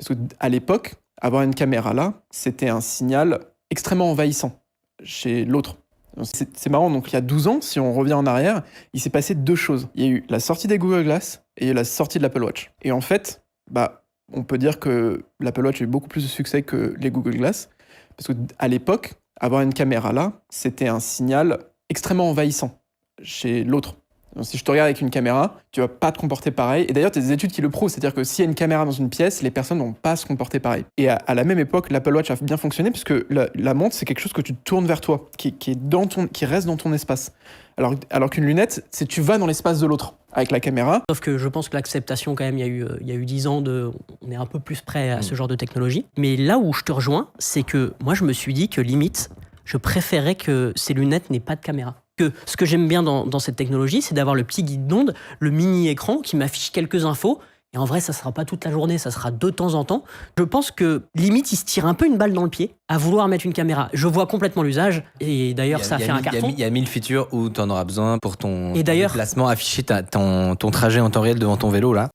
Parce qu'à l'époque, avoir une caméra là, c'était un signal extrêmement envahissant chez l'autre. C'est marrant, donc il y a 12 ans, si on revient en arrière, il s'est passé deux choses. Il y a eu la sortie des Google Glass et il y a eu la sortie de l'Apple Watch. Et en fait, on peut dire que l'Apple Watch a eu beaucoup plus de succès que les Google Glass, parce qu'à l'époque, avoir une caméra là, c'était un signal extrêmement envahissant chez l'autre. Donc, si je te regarde avec une caméra, tu vas pas te comporter pareil. Et d'ailleurs, tu as des études qui le prouvent, c'est-à-dire que s'il y a une caméra dans une pièce, les personnes vont pas se comporter pareil. Et à la même époque, l'Apple Watch a bien fonctionné, puisque la montre, c'est quelque chose que tu tournes vers toi, qui reste dans ton espace. Alors qu'une lunette, c'est tu vas dans l'espace de l'autre avec la caméra. Sauf que je pense que l'acceptation, quand même, il y a eu 10 ans on est un peu plus prêt à ce genre de technologie. Mais là où je te rejoins, c'est que moi, je me suis dit que limite, je préférais que ces lunettes n'aient pas de caméra. Ce que j'aime bien dans cette technologie, c'est d'avoir le petit guide d'onde, le mini-écran qui m'affiche quelques infos. Et en vrai, ça ne sera pas toute la journée, ça sera de temps en temps. Je pense que limite, il se tire un peu une balle dans le pied à vouloir mettre une caméra. Je vois complètement l'usage. Et d'ailleurs, ça a fait un carton. Il y a 1000 features où tu en auras besoin pour ton déplacement, afficher ton trajet en temps réel devant ton vélo là.